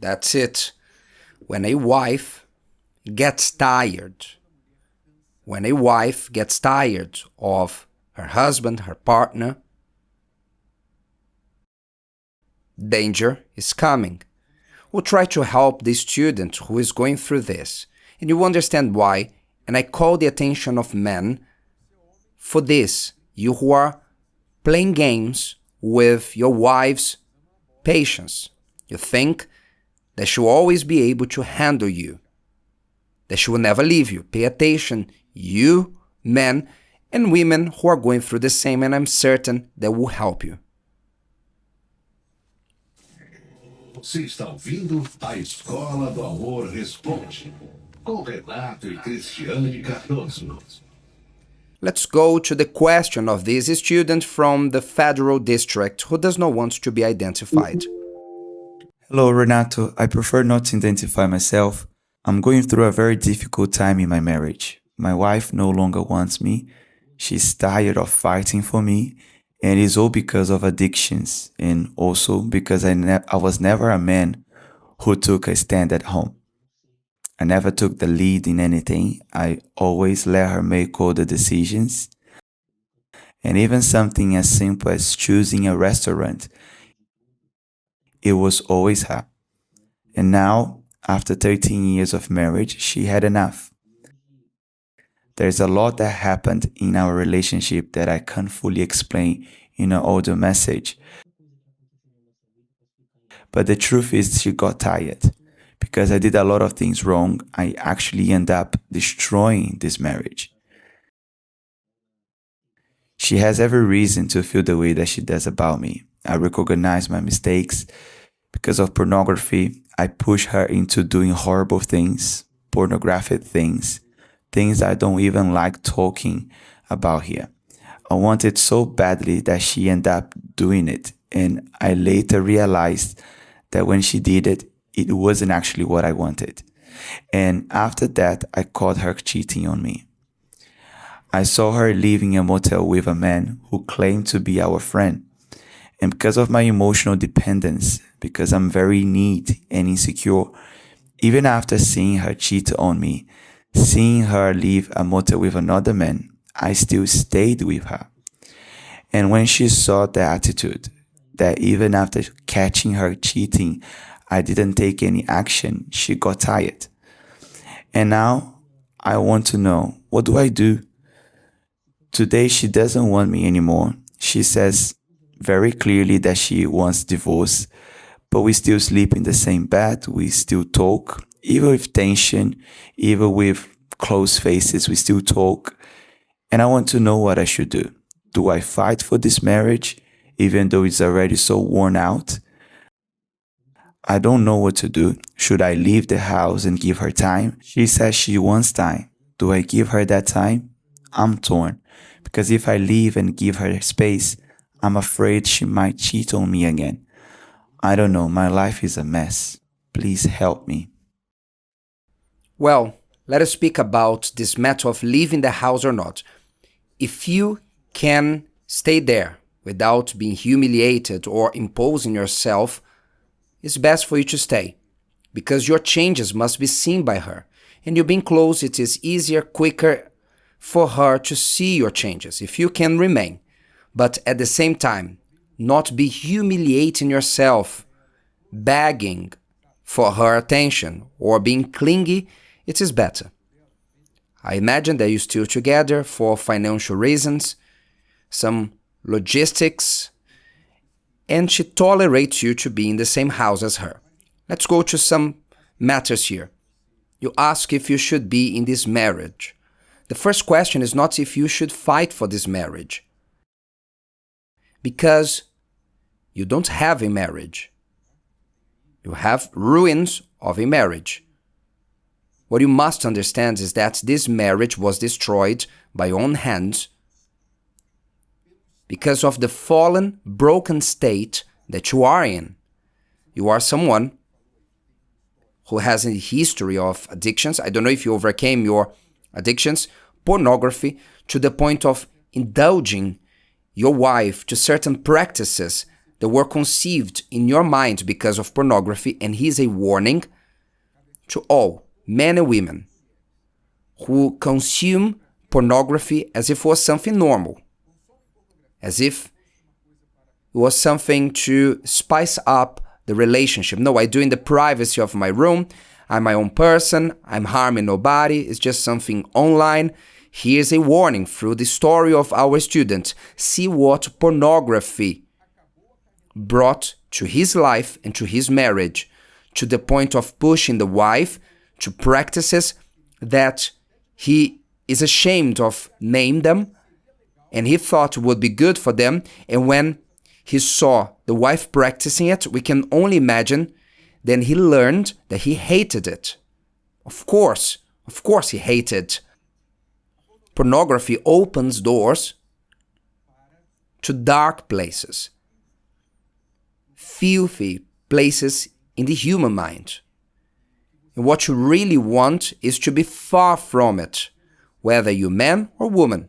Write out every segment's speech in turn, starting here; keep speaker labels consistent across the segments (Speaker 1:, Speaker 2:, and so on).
Speaker 1: That's it. When a wife gets tired, when a wife gets tired of her husband, her partner, danger is coming. We'll try to help the student who is going through this, and you understand why, and I call the attention of men for this, you who are playing games with your wife's patience. You think that she will always be able to handle you, that she will never leave you. Pay attention, you men and women who are going through the same, and I'm certain that will help you.
Speaker 2: Você está ouvindo a Escola do Amor Responde, com Renato e Cristiane Cardoso.
Speaker 1: Let's go to the question of this student from the Federal District who does not want to be identified.
Speaker 3: Hello, Renato. I prefer not to identify myself. I'm going through a very difficult time in my marriage. My wife no longer wants me. She's tired of fighting for me, and it's all because of addictions, and also because I was never a man who took a stand at home. I never took the lead in anything. I always let her make all the decisions. And even something as simple as choosing a restaurant, it was always her. And now, after 13 years of marriage, she had enough. There's a lot that happened in our relationship that I can't fully explain in an audio message. But the truth is she got tired. Because I did a lot of things wrong, I actually end up destroying this marriage. She has every reason to feel the way that she does about me. I recognize my mistakes. Because of pornography, I push her into doing horrible things, pornographic things, things I don't even like talking about here. I want it so badly that she ended up doing it, and I later realized that when she did it, it wasn't actually what I wanted. And after that, I caught her cheating on me. I saw her leaving a motel with a man who claimed to be our friend. And because of my emotional dependence, because I'm very needy and insecure, even after seeing her cheat on me, seeing her leave a motel with another man, I still stayed with her. And when she saw the attitude, that even after catching her cheating, I didn't take any action, she got tired. And now I want to know, what do I do? Today she doesn't want me anymore. She says very clearly that she wants divorce, but we still sleep in the same bed, we still talk, even with tension, even with closed faces, we still talk. And I want to know what I should do. Do I fight for this marriage, even though it's already so worn out? I don't know what to do. Should I leave the house and give her time? She says she wants time. Do I give her that time? I'm torn. Because if I leave and give her space, I'm afraid she might cheat on me again. I don't know. My life is a mess. Please help me.
Speaker 1: Well, let us speak about this matter of leaving the house or not. If you can stay there without being humiliated or imposing yourself, it's best for you to stay, because your changes must be seen by her. And you being close, it is easier, quicker for her to see your changes if you can remain. But at the same time, not be humiliating yourself, begging for her attention or being clingy, it is better. I imagine that you're still together for financial reasons, some logistics, and she tolerates you to be in the same house as her. Let's go to some matters here. You ask if you should be in this marriage. The first question is not if you should fight for this marriage, because you don't have a marriage. You have ruins of a marriage. What you must understand is that this marriage was destroyed by your own hands because of the fallen, broken state that you are in. You are someone who has a history of addictions. I don't know if you overcame your addictions, pornography, to the point of indulging your wife to certain practices that were conceived in your mind because of pornography, and here's a warning to all men and women who consume pornography as if it was something normal, as if it was something to spice up the relationship. No, I do in the privacy of my room. I'm my own person. I'm harming nobody. It's just something online. Here's a warning through the story of our student. See what pornography brought to his life and to his marriage, to the point of pushing the wife to practices that he is ashamed of name them, and he thought would be good for them. And when he saw the wife practicing it, we can only imagine, then he learned that he hated it. Of course he hated. Pornography opens doors to dark places, filthy places in the human mind. And what you really want is to be far from it, whether you're man or woman.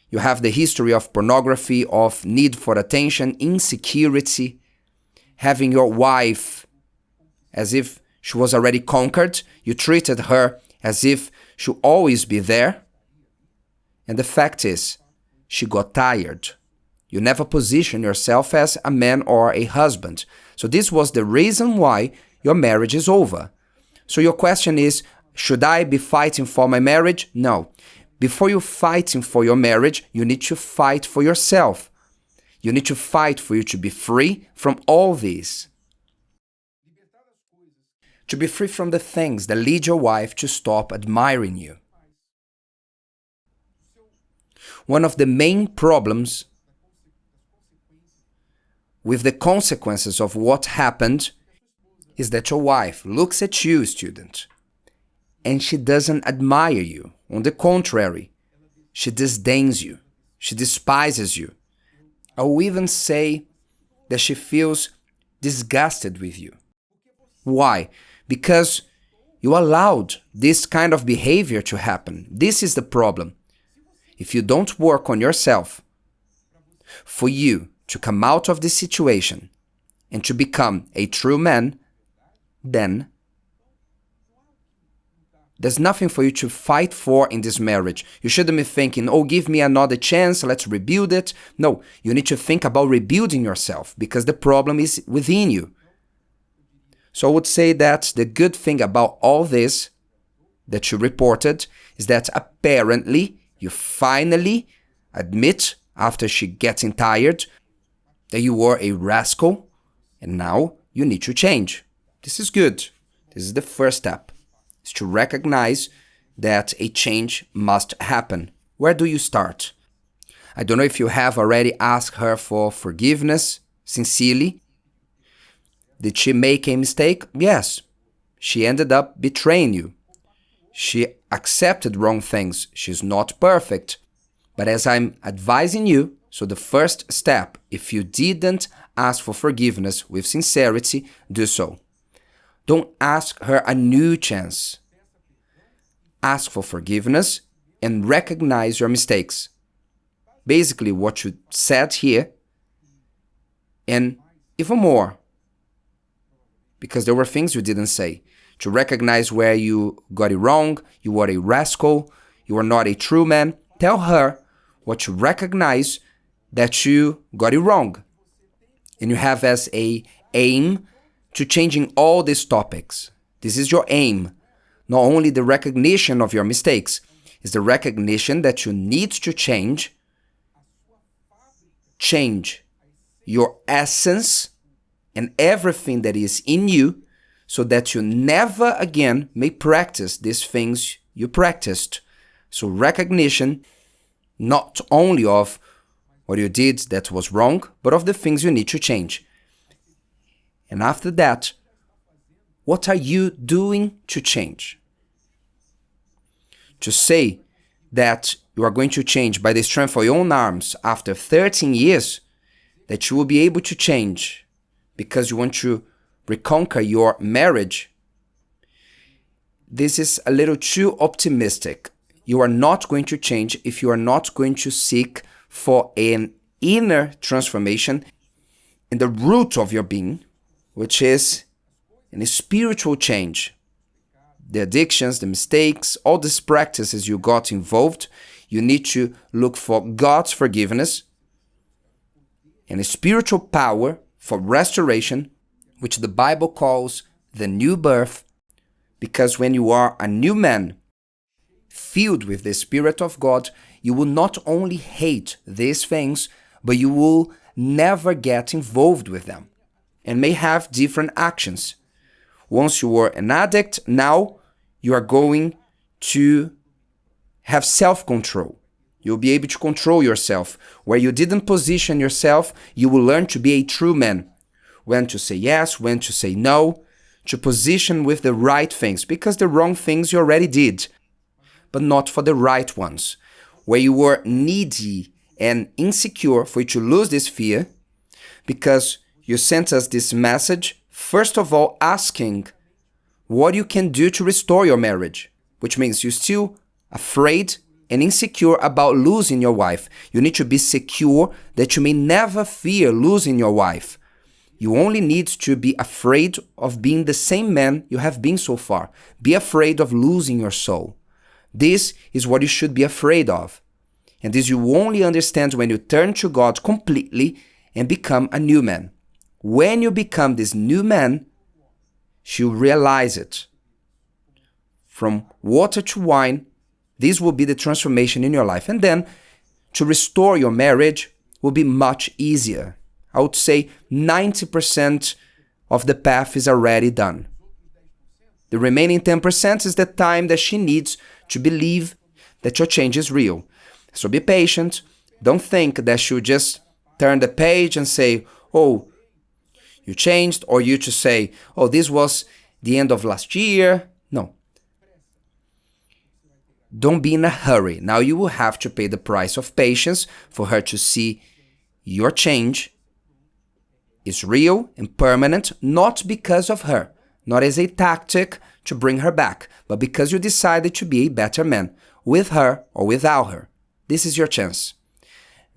Speaker 1: You have the history of pornography, of need for attention, insecurity, having your wife as if she was already conquered. You treated her as if she'll always be there. And the fact is, she got tired. You never position yourself as a man or a husband. So this was the reason why your marriage is over. So your question is, should I be fighting for my marriage? No. Before you're fighting for your marriage, you need to fight for yourself. You need to fight for you to be free from all these. To be free from the things that lead your wife to stop admiring you. One of the main problems with the consequences of what happened is that your wife looks at you, student, and she doesn't admire you. On the contrary, she disdains you. She despises you. I will even say that she feels disgusted with you. Why? Because you allowed this kind of behavior to happen. This is the problem. If you don't work on yourself, for you to come out of this situation and to become a true man, then there's nothing for you to fight for in this marriage. You shouldn't be thinking, oh, give me another chance, let's rebuild it. No, you need to think about rebuilding yourself because the problem is within you. So I would say that the good thing about all this that you reported is that apparently you finally admit, after she getting tired, that you were a rascal and now you need to change. This is good. This is the first step. Is to recognize that a change must happen. Where do you start? I don't know if you have already asked her for forgiveness, sincerely. Did she make a mistake? Yes. She ended up betraying you. She accepted wrong things. She's not perfect. But as I'm advising you, so the first step, if you didn't ask for forgiveness with sincerity, do so. Don't ask her a new chance. Ask for forgiveness and recognize your mistakes. Basically what you said here, and even more, because there were things you didn't say. To recognize where you got it wrong, you were a rascal, you were not a true man. Tell her what you recognize that you got it wrong. And you have as a aim to changing all these topics. This is your aim. Not only the recognition of your mistakes, it's the recognition that you need to change your essence and everything that is in you so that you never again may practice these things you practiced. So recognition not only of what you did that was wrong, but of the things you need to change. And after that, what are you doing to change? To say that you are going to change by the strength of your own arms after 13 years, that you will be able to change because you want to reconquer your marriage, this is a little too optimistic. You are not going to change if you are not going to seek for an inner transformation in the root of your being, which is in a spiritual change. The addictions, the mistakes, all these practices you got involved, you need to look for God's forgiveness and a spiritual power for restoration, which the Bible calls the new birth, because when you are a new man, filled with the Spirit of God, you will not only hate these things, but you will never get involved with them and may have different actions. Once you were an addict, now you are going to have self-control. You'll be able to control yourself. Where you didn't position yourself, you will learn to be a true man. When to say yes, when to say no, to position with the right things, because the wrong things you already did, but not for the right ones. Where you were needy and insecure for you to lose this fear, because you sent us this message, first of all asking what you can do to restore your marriage, which means you're still afraid and insecure about losing your wife. You need to be secure that you may never fear losing your wife. You only need to be afraid of being the same man you have been so far. Be afraid of losing your soul. This is what you should be afraid of. And this you only understand when you turn to God completely and become a new man. When you become this new man, you realize it. From water to wine, this will be the transformation in your life. And then to restore your marriage will be much easier. I would say 90% of the path is already done. The remaining 10% is the time that she needs to believe that your change is real. So be patient. Don't think that she'll just turn the page and say, oh, you changed, or you to say, oh, this was the end of last year. No. Don't be in a hurry. Now you will have to pay the price of patience for her to see your change is real and permanent, not because of her, not as a tactic to bring her back, but because you decided to be a better man, with her or without her. This is your chance.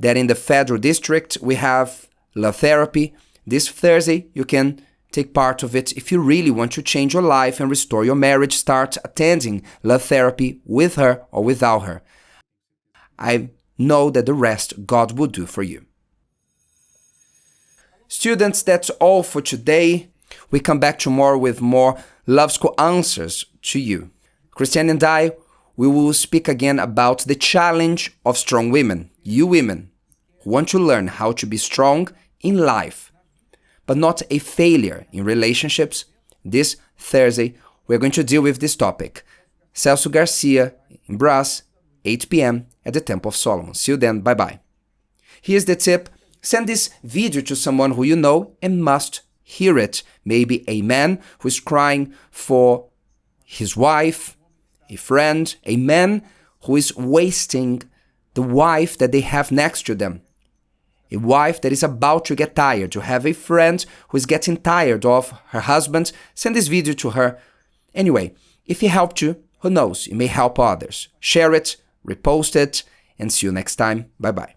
Speaker 1: That in the Federal District, we have love therapy. This Thursday, you can take part of it. If you really want to change your life and restore your marriage, start attending love therapy with her or without her. I know that the rest God will do for you. Students, that's all for today. We come back tomorrow with more Love School answers to you. Christiane and I, we will speak again about the challenge of strong women. You women who want to learn how to be strong in life, but not a failure in relationships. This Thursday, we're going to deal with this topic. Celso Garcia in Brás, 8 p.m. at the Temple of Solomon. See you then. Bye-bye. Here's the tip. Send this video to someone who you know and must hear it. Maybe a man who is crying for his wife, a friend, a man who is wasting the wife that they have next to them. A wife that is about to get tired. You have a friend who is getting tired of her husband. Send this video to her. Anyway, if it helped you, who knows, it may help others. Share it, repost it, and see you next time. Bye-bye.